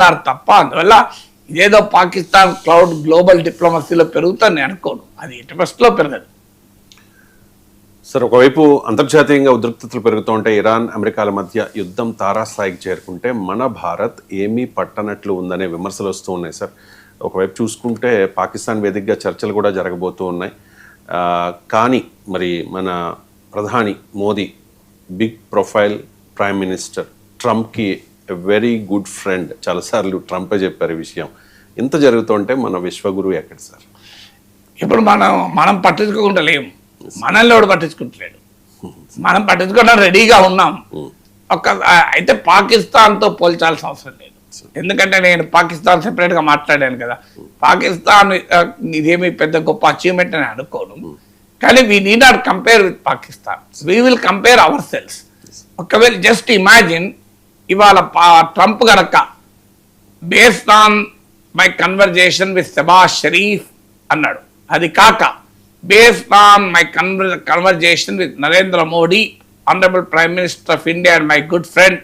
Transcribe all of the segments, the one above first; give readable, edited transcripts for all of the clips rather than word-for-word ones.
తప్ప అందువల్ల ఇదేదో పాకిస్తాన్ క్లౌడ్ గ్లోబల్ డిప్లొమసీలో పెరుగుతుంది నేను అనుకోను. అది ఎట్టి పరిస్థితిలో పెరగదు. సార్, ఒకవైపు అంతర్జాతీయంగా ఉద్రిక్తతలు పెరుగుతూ ఉంటే ఇరాన్ అమెరికాల మధ్య యుద్ధం తారాస్థాయికి చేరుకుంటే మన భారత్ ఏమీ పట్టనట్లు ఉందనే విమర్శలు వస్తూ ఉన్నాయి సార్. ఒకవైపు చూసుకుంటే పాకిస్తాన్ వేదికగా చర్చలు కూడా జరగబోతూ ఉన్నాయి. కానీ మరి మన ప్రధాని Modi big profile prime minister, ట్రంప్కి వెరీ గుడ్ ఫ్రెండ్, చాలాసార్లు ట్రంపే చెప్పారు ఈ విషయం. ఇంత జరుగుతుంటే మన విశ్వగురువు ఎక్కడ సార్? ఇప్పుడు మనం పట్టించుకోకుండా లేము, మనల్ని ఎవడు పట్టించుకుంటలేడు. మనం పట్టించుకోవడం రెడీగా ఉన్నాం. అయితే పాకిస్తాన్తో పోల్చాల్సిన అవసరం లేదు. ఎందుకంటే నేను పాకిస్తాన్ సెపరేట్గా మాట్లాడాను కదా. పాకిస్తాన్ ఇదేమి పెద్ద గొప్ప అచీవ్మెంట్ అని అనుకోను. కానీ we need not compare with Pakistan, we will compare our selves. ఒకవేళ జస్ట్ ఇమాజిన్ ఇవాళ ట్రంప్ గనక based on my conversation with Shahbaz Sharif అన్నాడు, అది కాక based on my conversation with Narendra Modi, honourable prime minister of India and my good friend,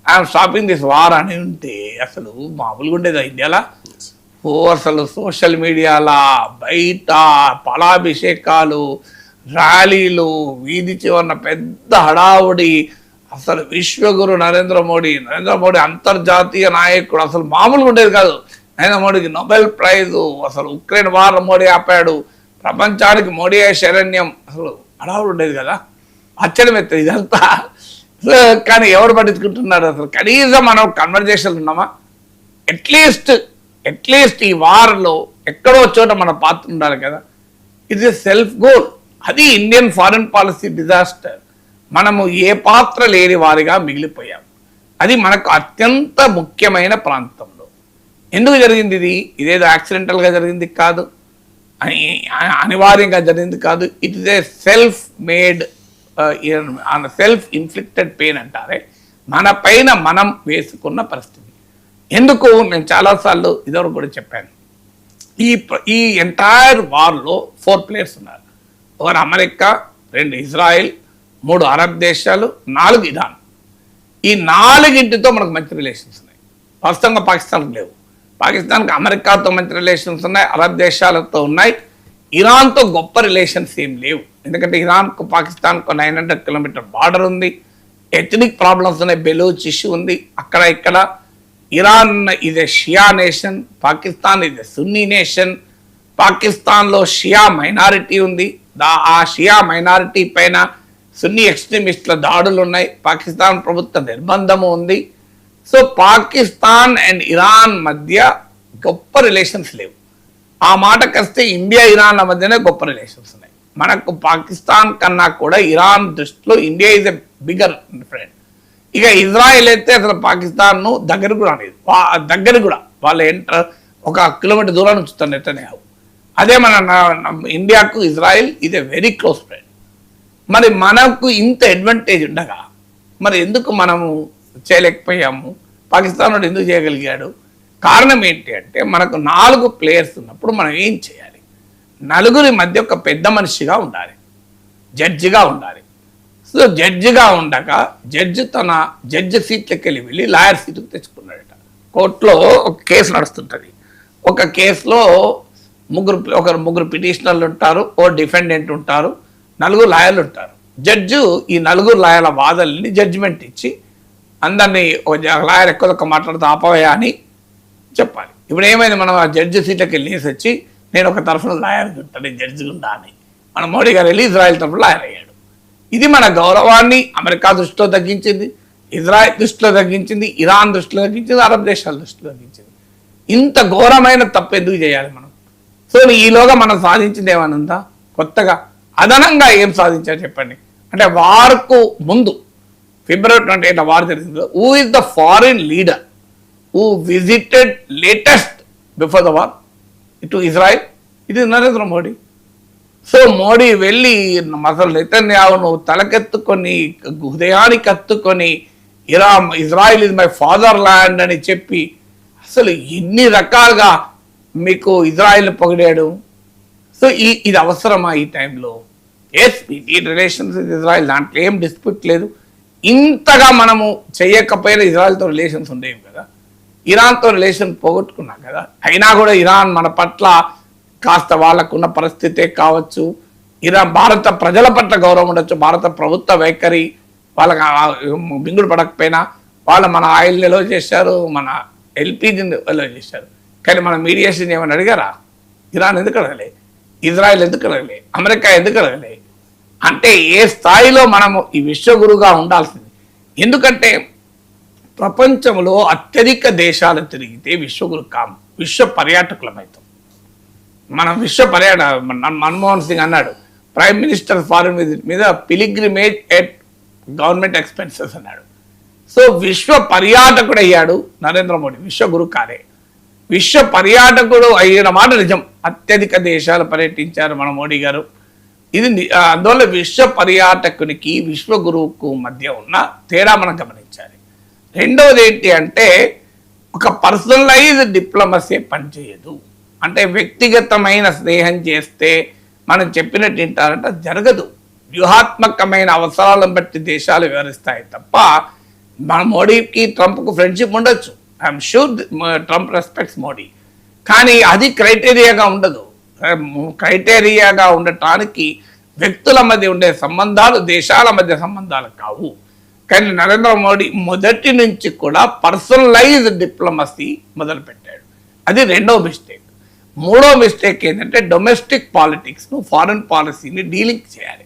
I am stopping this war అని ఉంటే అసలు మామూలుగా ఉండేది ఇండియాలో. అసలు సోషల్ మీడియాలో బయట పలాభిషేకాలు, ర్యాలీలు, వీధి చివరన పెద్ద హడావుడి. అసలు విశ్వగురు నరేంద్ర మోడీ అంతర్జాతీయ నాయకుడు, అసలు మామూలుగా ఉండేది కాదు. నరేంద్ర మోడీకి నోబెల్ ప్రైజు, అసలు ఉక్రెయిన్ వార్ మోడీ ఆపాడు, ప్రపంచానికి మోడీ శరణ్యం, అసలు హడావుడు ఉండేది కదా. ఆశ్చర్యం ఎత్తది ఇదంతా. కానీ ఎవరు పట్టించుకుంటున్నారు? అసలు కనీసం మనం కన్వర్జేషన్ ఉన్నామా? అట్లీస్ట్ ఈ వార్లో ఎక్కడో చోట మన పాత్ర ఉండాలి కదా. ఇది సెల్ఫ్ గోల్. అది ఇండియన్ ఫారిన్ పాలసీ డిజాస్టర్. మనము ఏ పాత్ర లేని వారిగా మిగిలిపోయాం. అది మనకు అత్యంత ముఖ్యమైన ప్రాంతంలో ఎందుకు జరిగింది? ఇదేదో యాక్సిడెంటల్గా జరిగింది కాదు, అనివార్యంగా జరిగింది కాదు. It is a self made self inflicted pain అంటారే, మన పైన మనం వేసుకున్న పరిస్థితి. ఎందుకు? నేను చాలాసార్లు ఇదివరకు కూడా చెప్పాను. ఈ ఎంటైర్ వార్లో 4 ప్లేయర్స్ ఉన్నారు. 1 అమెరికా, 2 ఇజ్రాయెల్, 3 అరబ్ దేశాలు, 4 ఇరాన్. ఈ 4తో మనకు మంచి రిలేషన్స్ ఉన్నాయి. వాస్తవంగా పాకిస్తాన్కి లేవు. పాకిస్తాన్కి అమెరికాతో మంచి రిలేషన్స్ ఉన్నాయి, అరబ్ దేశాలతో ఉన్నాయి. ఇరాన్తో గొప్ప రిలేషన్స్ ఏం లేవు. ఎందుకంటే ఇరాన్కు పాకిస్తాన్కు 900 కిలోమీటర్ బార్డర్ ఉంది. ఎథనిక్ ప్రాబ్లమ్స్ ఉన్నాయి, బెలూచ్ ఇష్యూ ఉంది అక్కడ ఇక్కడ. ఇరాన్ ఇది షియా నేషన్, పాకిస్తాన్ ఇది సున్నీ నేషన్. పాకిస్తాన్లో షియా మైనారిటీ ఉంది, ఆ షియా మైనారిటీ పైన సున్నీ ఎక్స్ట్రీమిస్టుల దాడులు ఉన్నాయి. పాకిస్తాన్ ప్రభుత్వ నిర్బంధము ఉంది. సో పాకిస్తాన్ అండ్ ఇరాన్ మధ్య గొప్ప రిలేషన్స్ లేవు. ఆ మాటకు వస్తే ఇండియా ఇరాన్ల మధ్యనే గొప్ప రిలేషన్స్ ఉన్నాయి. మనకు పాకిస్తాన్ కన్నా కూడా ఇరాన్ దృష్టిలో India is a bigger friend. ఇక ఇజ్రాయెల్ అయితే అసలు పాకిస్తాన్ను దగ్గర కూడా అనేది, దగ్గర కూడా వాళ్ళు 1 కిలోమీటర్ దూరం ఉంచుతారు నెతన్యాహు. అదే మన ఇండియాకు ఇజ్రాయెల్ ఇది వెరీ క్లోజ్ ఫ్రెండ్. మరి మనకు ఇంత అడ్వాంటేజ్ ఉండగా మరి ఎందుకు మనము చేయలేకపోయాము? పాకిస్తాన్ వాడు ఎందుకు చేయగలిగాడు? కారణం ఏంటి అంటే మనకు 4 ప్లేయర్స్ ఉన్నప్పుడు మనం ఏం చేయాలి? నలుగురి మధ్య ఒక పెద్ద మనిషిగా ఉండాలి, జడ్జిగా ఉండాలి. సో జడ్జిగా ఉండగా జడ్జి సీట్లకి వెళ్ళి లాయర్ సీటుకు తెచ్చుకున్నాడట. కోర్టులో ఒక కేసు నడుస్తుంటుంది. ఒక కేసులో ముగ్గురు పిటిషనర్లు ఉంటారు, ఓ డిఫెండెంట్ ఉంటారు, 4 లాయర్లు ఉంటారు. జడ్జు ఈ 4 లాయర్ల వాదనని జడ్జిమెంట్ ఇచ్చి అందరినీ లాయర్ ఎక్కువ మాట్లాడుతూ ఆపవయా అని చెప్పాలి. ఇప్పుడు ఏమైంది? మనం ఆ జడ్జి సీట్లకి వెళ్ళేసి వచ్చి నేను ఒక తరఫున లాయర్ ఉంటాను, జడ్జి ఉందా అని మన మోడీ గారు వెళ్ళి ఇజ్రాయెల్ తరఫున లాయర్ అయ్యాడు. ఇది మన గౌరవాన్ని అమెరికా దృష్టిలో తగ్గించింది, ఇజ్రాయెల్ దృష్టిలో తగ్గించింది, ఇరాన్ దృష్టిలో తగ్గించింది, అరబ్ దేశాల దృష్టిలో తగ్గించింది. ఇంత ఘోరమైన తప్పు ఎందుకు చేయాలి మనం? సో ఈలోగా మనం సాధించింది ఏమైనా ఉందా కొత్తగా? అదనంగా ఏం సాధించారు చెప్పండి? అంటే వార్కు ముందు February 28 వార్ జరిగింది. Who is the foreign leader who visited latest before the war to Israel? It is Narendra Modi. So Modi వెళ్ళి అసలు నెతన్యాహును తలకెత్తుకొని హృదయానికి కత్తుకొని Israel is my father land అని చెప్పి అసలు ఎన్ని రకాలుగా మీకు ఇజ్రాయిల్ని పొగిడాడు. సో ఇది అవసరమా ఈ టైంలో? ఎస్ ఈ రిలేషన్స్ విత్ ఇజ్రాయిల్, దాంట్లో ఏం డిస్ప్యూట్ లేదు. ఇంతగా మనము చేయకపోయినా ఇజ్రాయిల్తో రిలేషన్స్ ఉండేవి కదా. ఇరాన్తో రిలేషన్ పోగొట్టుకున్నాం కదా. అయినా కూడా ఇరాన్ మన పట్ల కాస్త వాళ్ళకున్న పరిస్థితే కావచ్చు, ఇరాన్ భారత ప్రజల పట్ల గౌరవం ఉండొచ్చు, భారత ప్రభుత్వ వైఖరి వాళ్ళకి మింగుడు పడకపోయినా వాళ్ళు మన ఆయిల్ నిల్వ చేశారు, మన ఎల్పిజిని నిల్వ చేశారు. కానీ మన మీడియేషన్ ఏమని అడిగారా? ఇరాన్ ఎందుకు అడగలే, ఇజ్రాయెల్ ఎందుకు అడగలే, అమెరికా ఎందుకు అడగలే? అంటే ఏ స్థాయిలో మనము ఈ విశ్వగురుగా ఉండాల్సింది. ఎందుకంటే ప్రపంచంలో అత్యధిక దేశాలు తిరిగితే విశ్వగురు కాము, విశ్వ పర్యాటకులమవుతాం. మనం విశ్వ మన్మోహన్ సింగ్ అన్నాడు, ప్రైమ్ మినిస్టర్ ఫారెన్ విజిట్ మీద పిలిగ్రిమేజ్ ఎట్ గవర్నమెంట్ ఎక్స్పెన్సెస్ అన్నాడు. సో విశ్వ పర్యాటకుడు అయ్యాడు నరేంద్ర మోడీ, విశ్వగురు కాదే. విశ్వ పర్యాటకుడు అయిన మాట నిజం. అత్యధిక దేశాలు పర్యటించారు మన మోడీ గారు. ఇది అందువల్ల విశ్వ పర్యాటకునికి విశ్వగురువుకు మధ్య ఉన్న తేడా మనం గమనించాలి. రెండవది ఏంటి అంటే ఒక పర్సనలైజ్ డిప్లొమసీ పనిచేయదు. అంటే వ్యక్తిగతమైన స్నేహం చేస్తే మనం చెప్పినట్టు వింటారంటే జరగదు. వ్యూహాత్మకమైన అవసరాలను బట్టి దేశాలు వివరిస్తాయి తప్ప మన మోడీకి ట్రంప్కు ఫ్రెండ్షిప్ ఉండొచ్చు. I'm sure Trump respects Modi, కానీ అది క్రైటీరియాగా ఉండదు. క్రైటీరియాగా ఉండటానికి వ్యక్తుల మధ్య ఉండే సంబంధాలు దేశాల మధ్య సంబంధాలు కావు. కానీ నరేంద్ర మోడీ మొదటి నుంచి కూడా పర్సనలైజ్డ్ డిప్లొమసీ మొదలుపెట్టాడు. అది రెండవ మిస్టేక్. మూడో మిస్టేక్ ఏంటంటే డొమెస్టిక్ పాలిటిక్స్ను ఫారెన్ పాలసీని డీలింక్ చేయాలి.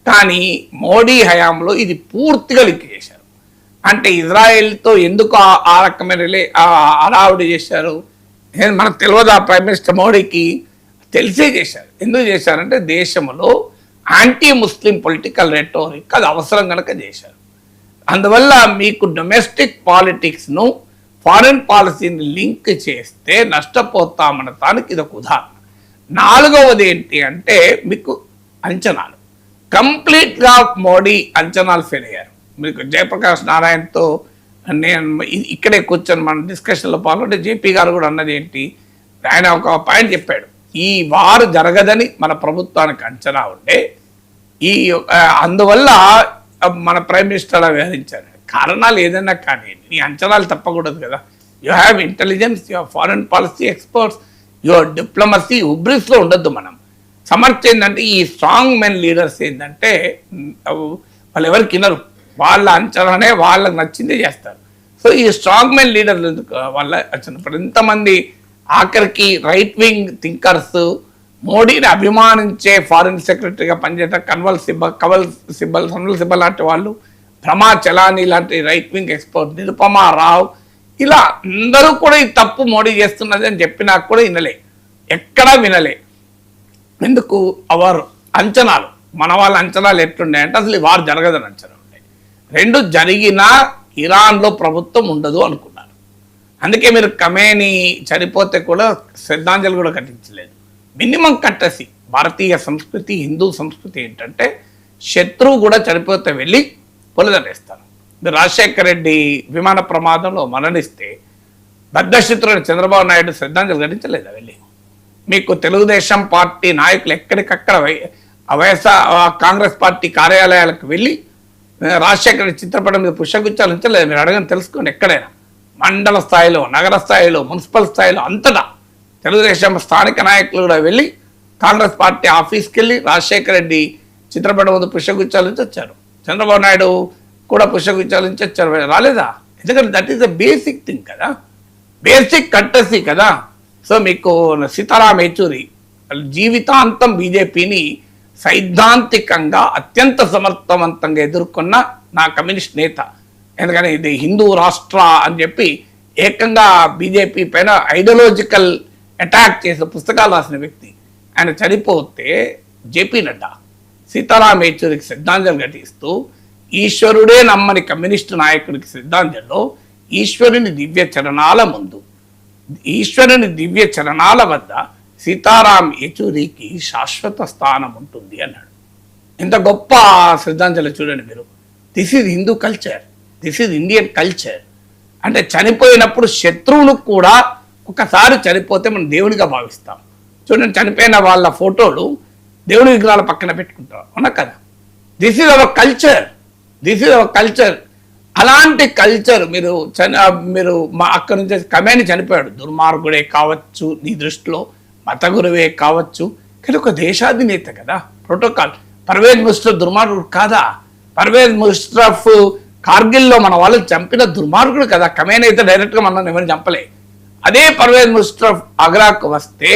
కానీ మోడీ హయాంలో ఇది పూర్తిగా లింక్ చేశారు. అంటే ఇజ్రాయెల్తో ఎందుకు ఆ రకమైన హడావుడి చేశారు మనకు తెలియదు. ఆ ప్రైమ్ మినిస్టర్ మోడీకి తెలిసే చేశారు. ఎందుకు చేశారంటే దేశంలో యాంటీ ముస్లిం పొలిటికల్ రెటోరిక్ అది అవసరం కనుక చేశారు. అందువల్ల మీకు డొమెస్టిక్ పాలిటిక్స్ను ఫారెన్ పాలసీని లింక్ చేస్తే నష్టపోతామన్న దానికి ఇది ఒక ఉదాహరణ. నాలుగవది ఏంటి అంటే మీకు అంచనాలు. కంప్లీట్గా మోడీ అంచనాలు ఫెయిల్ అయ్యారు. మీకు జయప్రకాష్ నారాయణతో నేను ఇక్కడే కూర్చొని మన డిస్కషన్లో పాల్గొంటే జేపీ గారు కూడా అన్నది ఏంటి, ఆయన ఒక పాయింట్ చెప్పాడు, ఈ వారు జరగదని మన ప్రభుత్వానికి అంచనా ఉండే అందువల్ల మన ప్రైమ్ మినిస్టర్ అలా వ్యవహరించారు. కారణాలు ఏదైనా కానీ నీ అంచనాలు తప్పకూడదు కదా. You have intelligence, your foreign policy experts, your diplomacy ఉబ్రిస్లో ఉండొద్దు. మనం సమర్థ ఏంటంటే ఈ స్ట్రాంగ్ మెన్ లీడర్స్ ఏంటంటే వాళ్ళు ఎవరికి వినరు, వాళ్ళ అంచనానే వాళ్ళకి నచ్చిందే చేస్తారు. సో ఈ స్ట్రాంగ్ మెన్ లీడర్లు వల్ల వచ్చినప్పుడు ఎంతమంది ఆఖరికి రైట్ వింగ్ థింకర్స్ మోడీని అభిమానించే ఫారిన్ సెక్రటరీగా పనిచేసే కన్వల్ సిబ్బల్ లాంటి వాళ్ళు, భ్రమా చలానీ లాంటి right wing expert, Nirupama Rao, ఇలా అందరూ కూడా ఈ తప్పు మోడీ చేస్తున్నది అని చెప్పినా కూడా వినలే, ఎక్కడా వినలే. ఎందుకు? వారు అంచనాలు, మన వాళ్ళ అంచనాలు ఎట్లున్నాయంటే అసలు వారు జరగదని అంచనా ఉన్నాయి. రెండు జరిగినా ఇరాన్లో ప్రభుత్వం ఉండదు అనుకున్నారు. అందుకే మీరు ఖమేనీ చనిపోతే కూడా శ్రద్ధాంజలి కూడా కట్టించలేదు. మినిమం కట్టసి. భారతీయ సంస్కృతి, హిందూ సంస్కృతి ఏంటంటే శత్రువు కూడా చనిపోతే వెళ్ళి పొలదనేస్తారు. రాజశేఖర రెడ్డి విమాన ప్రమాదంలో మరణిస్తే బద్ధశత్రుడు చంద్రబాబు నాయుడు శ్రద్ధాంజలి ఘటించలేదా వెళ్ళి? మీకు తెలుగుదేశం పార్టీ నాయకులు ఎక్కడికక్కడ కాంగ్రెస్ పార్టీ కార్యాలయాలకు వెళ్ళి రాజశేఖర రెడ్డి చిత్రపటం మీద పుష్పగుచ్చాలు ఉంచలేదు. మీరు అడగని తెలుసుకోండి. ఎక్కడైనా మండల స్థాయిలో, నగర స్థాయిలో, మున్సిపల్ స్థాయిలో అంతటా తెలుగుదేశం స్థానిక నాయకులు కూడా వెళ్ళి కాంగ్రెస్ పార్టీ ఆఫీస్కి వెళ్ళి రాజశేఖర రెడ్డి చిత్రపటం ముందు పుష్పగుచ్చాలు నుంచి వచ్చారు. చంద్రబాబు నాయుడు కూడా పుష్పగుచ్చాలు నుంచి వచ్చారు. రాలేదా? ఎందుకంటే that is the basic thing కదా, బేసిక్ కట్టసి కదా. సో మీకు సీతారాం యేచూరి జీవితాంతం బీజేపీని సైద్ధాంతికంగా అత్యంత సమర్థవంతంగా ఎదుర్కొన్న నా కమ్యూనిస్ట్ నేత. ఎందుకని ఇది హిందూ రాష్ట్ర అని చెప్పి ఏకంగా బీజేపీ పైన ఐడియాలజికల్ అటాక్ చేసిన పుస్తకాలు రాసిన వ్యక్తి. ఆయన చనిపోతే జేపీ నడ్డా సీతారాం యేచూరికి శ్రద్ధాంజలి ఘటిస్తూ ఈశ్వరుడే నమ్మని కమ్యూనిస్టు నాయకుడికి శ్రద్ధాంజలిలో ఈశ్వరుని దివ్య చరణాల ముందు, ఈశ్వరుని దివ్య చరణాల వద్ద సీతారాం యేచూరికి శాశ్వత స్థానం ఉంటుంది అన్నాడు. ఎంత గొప్ప శ్రద్ధాంజలి చూడండి మీరు. This is Hindu culture, this is Indian culture. అంటే చనిపోయినప్పుడు శత్రువులు కూడా ఒకసారి చనిపోతే మనం దేవునిగా భావిస్తాం. చూడండి, చనిపోయిన వాళ్ళ ఫోటోలు దేవుని విగ్రహాల పక్కన పెట్టుకుంటాం, అవునా కదా? This is our culture, this is our culture. అలాంటి కల్చర్ మీరు మా అక్కడి నుంచి కమేని చనిపోయాడు, దుర్మార్గుడే కావచ్చు నీ దృష్టిలో, మత గురువే కావచ్చు, కానీ ఒక దేశాధినేత కదా. ప్రోటోకాల్. పర్వేజ్ ముషరఫ్ దుర్మార్గుడు కాదా? పర్వేజ్ ముషరఫ్ కార్గిల్లో మన వాళ్ళు చంపిన దుర్మార్గుడు కదా. కమేని అయితే డైరెక్ట్గా మనం ఎవరిని చంపలే. అదే పర్వేజ్ ముషరఫ్ ఆగ్రాకు వస్తే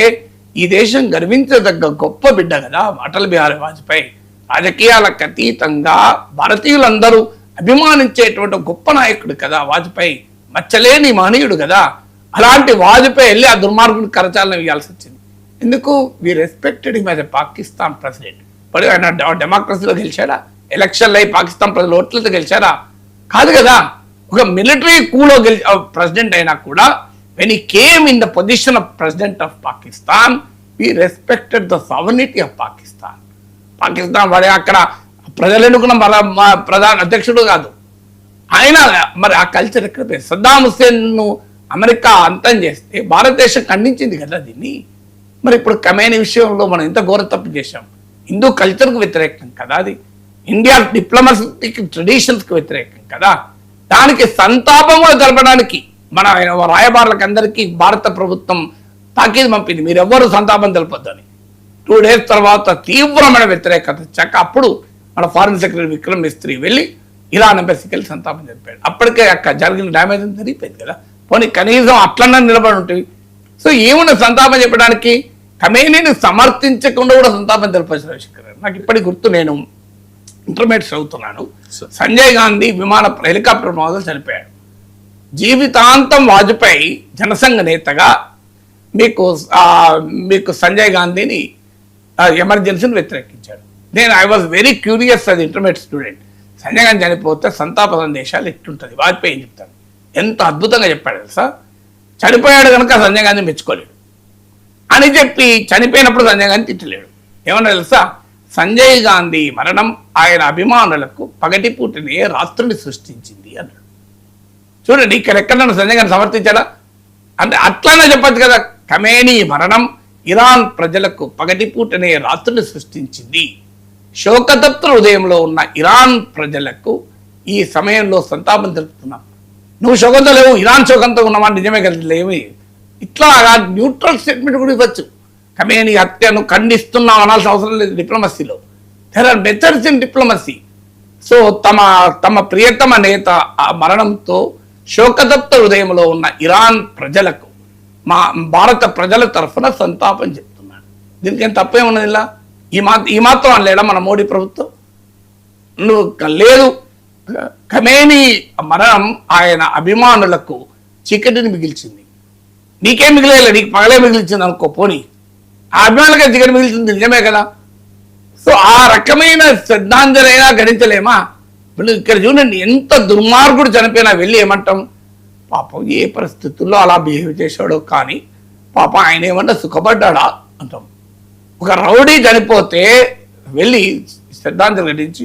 ఈ దేశం గర్వించదగ్గ గొప్ప బిడ్డ కదా అటల్ బిహారీ వాజ్పేయి. రాజకీయాలకు అతీతంగా భారతీయులందరూ అభిమానించేటువంటి గొప్ప నాయకుడు కదా వాజ్పేయి, మచ్చలేని మహనీయుడు కదా. అలాంటి వాజ్పేయి వెళ్ళి ఆ దుర్మార్గుడికి కరచాలనం ఇవ్వాల్సి వచ్చింది. ఎందుకు? We respected him as a Pakistan president. మరి ఆయన డెమోక్రసీలో గెలిచాడా? ఎలక్షన్లు అయి పాకిస్తాన్ ప్రజలు ఓట్లతో గెలిచారా? కాదు కదా. ఒక మిలిటరీ కూలో ప్రెసిడెంట్ అయినా కూడా when he came in the position of president of Pakistan we respected the sovereignty of Pakistan. Pakistan వాడే అక్కడ ప్రజలు ఎన్నుకున్న ప్రధాన అధ్యక్షుడు కాదు ఆయన. మరి ఆ కల్చర్ ఎక్కడ పోయింది? సద్దాం హుస్సేన్ను అమెరికా అంతం చేస్తే భారతదేశం ఖండించింది కదా దీన్ని. మరి ఇప్పుడు కమేని విషయంలో మనం ఎంత ఘోర తప్పు చేశాం. హిందూ కల్చర్కు వ్యతిరేకం కదా అది. ఇండియా డిప్లొమాటిక్ ట్రెడిషన్స్కి వ్యతిరేకం కదా. దానికి సంతాపము తెలపడానికి మన రాయబారులకు అందరికీ భారత ప్రభుత్వం తాకీదు పంపింది, మీరు ఎవ్వరూ సంతాపం తెలపొద్దని. 2 days తర్వాత తీవ్రమైన వ్యతిరేకత వచ్చాక అప్పుడు మన ఫారిన్ సెక్రటరీ విక్రమ్ మిస్త్రీ వెళ్ళి ఇరాన్ ఎంబసీకి వెళ్ళి సంతాపం చెప్పాడు. అప్పటికే అక్కడ జరిగిన డ్యామేజ్ అని జరిగిపోయింది కదా. పోనీ కనీసం అట్లన్నా నిలబడి ఉంటుంది. సో ఏమున్న సంతాపం చెప్పడానికి? కమేనీని సమర్థించకుండా కూడా సంతాపం తెలిపారు రవిశంకర్. నాకు ఇప్పటికి గుర్తు, నేను ఇంటర్మీడియట్ చదువుతున్నాను. సంజయ్ గాంధీ హెలికాప్టర్ ప్రమాదంలో చనిపోయాడు. జీవితాంతం వాజ్పేయి జనసంఘ నేతగా మీకు సంజయ్ గాంధీని ఎమర్జెన్సీని వ్యతిరేకించాడు. ఐ వాజ్ వెరీ క్యూరియస్ అది ఇంటర్మీడియట్ స్టూడెంట్. సంజయ్ గాంధీ చనిపోతే సంతాప సందేశాలు ఎట్లుంటుంది, వాజ్పేయి ఏం చెప్తాడు, ఎంత అద్భుతంగా చెప్పాడు తెలుసా. చనిపోయాడు కనుక సంజయ్ గాంధీ మెచ్చుకోలేడు అని చెప్పి చనిపోయినప్పుడు సంజయ్ గాంధీ తిట్టలేడు. ఏమన్నా తెలుసా? సంజయ్ గాంధీ మరణం ఆయన అభిమానులకు పగటిపూటనే రాత్రిని సృష్టించింది అన్నాడు. చూడండి, ఇక్కడ ఎక్కడన్నా సంజయ్ గాంధీ సమర్థించాడా? అంటే అట్లానే చెప్పచ్చు కదా. కమేనీ మరణం ఇరాన్ ప్రజలకు పగటిపూటనే రాత్రిని సృష్టించింది. శోకతప్త హృదయంలో ఉన్న ఇరాన్ ప్రజలకు ఈ సమయంలో సంతాపం తెలుపుతున్నాం. నువ్వు శోకంతో లేవు, ఇరాన్ శోకంతో ఉన్నావా? నిజమే కదా, లేవి. ఇట్లా న్యూట్రల్ స్టేట్మెంట్ కూడా ఇవ్వచ్చు. కమేనీ హత్యను ఖండిస్తున్నాం అనాల్సిన అవసరం లేదు డిప్లొమసీలో. There are methods in diplomacy. So తమ ప్రియతమ నేత ఆ మరణంతో శోకతప్త హృదయంలో ఉన్న ఇరాన్ ప్రజలకు మా భారత ప్రజల తరఫున సంతాపం చెప్తున్నాను. దీనికి ఏం తప్పే ఉన్నది? ఇలా ఈ మాత్రం అనలేడా మన మోడీ ప్రభుత్వం? నువ్వు లేదు. కమేనీ మరణం ఆయన అభిమానులకు చీకటిని మిగిల్చింది. నీకేం మిగిలేదు, నీకు పగలే మిగిల్చింది అనుకో. పోనీ ఆ అభిమానులకే చీకటి మిగిల్చింది, నిజమే కదా. సో ఆ రకమైన శ్రద్ధాంజలైనా గణించలేమా? ఇక్కడ చూడండి, ఎంత దుర్మార్గుడు చనిపోయినా వెళ్ళి ఏమంటాం? పాపం ఏ పరిస్థితుల్లో అలా బిహేవ్ చేశాడో కానీ పాపం ఆయన ఏమన్నా సుఖపడ్డా అంటాం. ఒక రౌడీ చనిపోతే వెళ్ళి శ్రద్ధాంజలి ఘటించి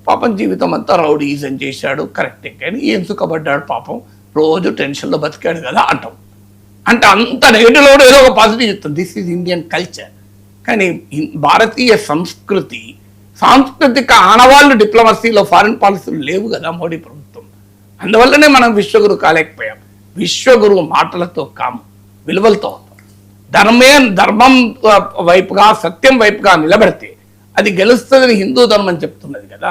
పాపం జీవితం అంతా రౌడీజం చేశాడు కరెక్టే, కానీ ఏం సుఖపడ్డాడు పాపం, రోజు టెన్షన్లో బతికాడు కదా అంటాం. అంటే అంత నెగిటివ్లో కూడా ఏదో ఒక పాజిటివ్ చెప్తాం. This is Indian culture. కానీ భారతీయ సాంస్కృతిక ఆనవాళ్ళు డిప్లొమసీలో ఫారిన్ పాలసీలు లేవు కదా మోడీ ప్రభుత్వం. అందువల్లనే మనం విశ్వగురు కాలేకపోయాం. విశ్వగురు మాటలతో కాము, విలువలతో. ధర్మం వైపుగా, సత్యం వైపుగా నిలబడితే అది గెలుస్తుందని హిందూ ధర్మం చెప్తున్నది కదా.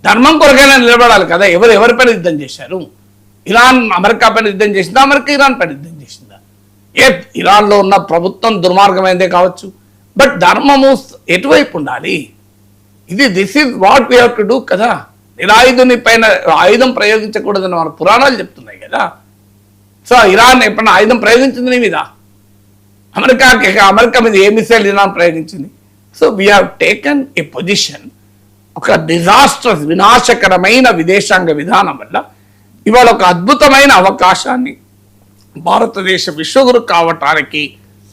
ధర్మం కొరకైనా నిలబడాలి కదా. ఎవరిపైన యుద్ధం చేశారు? ఇరాన్ అమెరికా పైన యుద్ధం చేసిందా? అమెరికా ఇరాన్ పైన యుద్ధం చేసిందా? ఇరాన్లో ఉన్న ప్రభుత్వం దుర్మార్గమైందే కావచ్చు, బట్ ధర్మము ఎటువైపు ఉండాలి? This is what we have to do కదా. నిరాయుధుని పైన ఆయుధం ప్రయోగించకూడదని మన పురాణాలు చెప్తున్నాయి కదా. సో ఇరాన్ ఎప్పుడైనా ఆయుధం ప్రయోగించింది నీ మీద? అమెరికా మీద ఏ మిసైల్ ఇరాన్ ప్రయోగించింది? So we have taken a position. ఒక డిజాస్టర్స్, వినాశకరమైన విదేశాంగ విధానం వల్ల ఇవాళ ఒక అద్భుతమైన అవకాశాన్ని భారతదేశ విశ్వగురు కావటానికి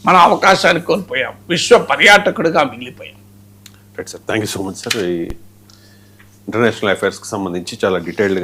మన అవకాశాన్ని కోల్పోయాం. విశ్వ పర్యాటకుడిగా మిగిలిపోయాం. Right sir, thank you so much sir. ఈ ఇంటర్నేషనల్ అఫైర్స్కి సంబంధించి చాలా డీటెయిల్డ్గా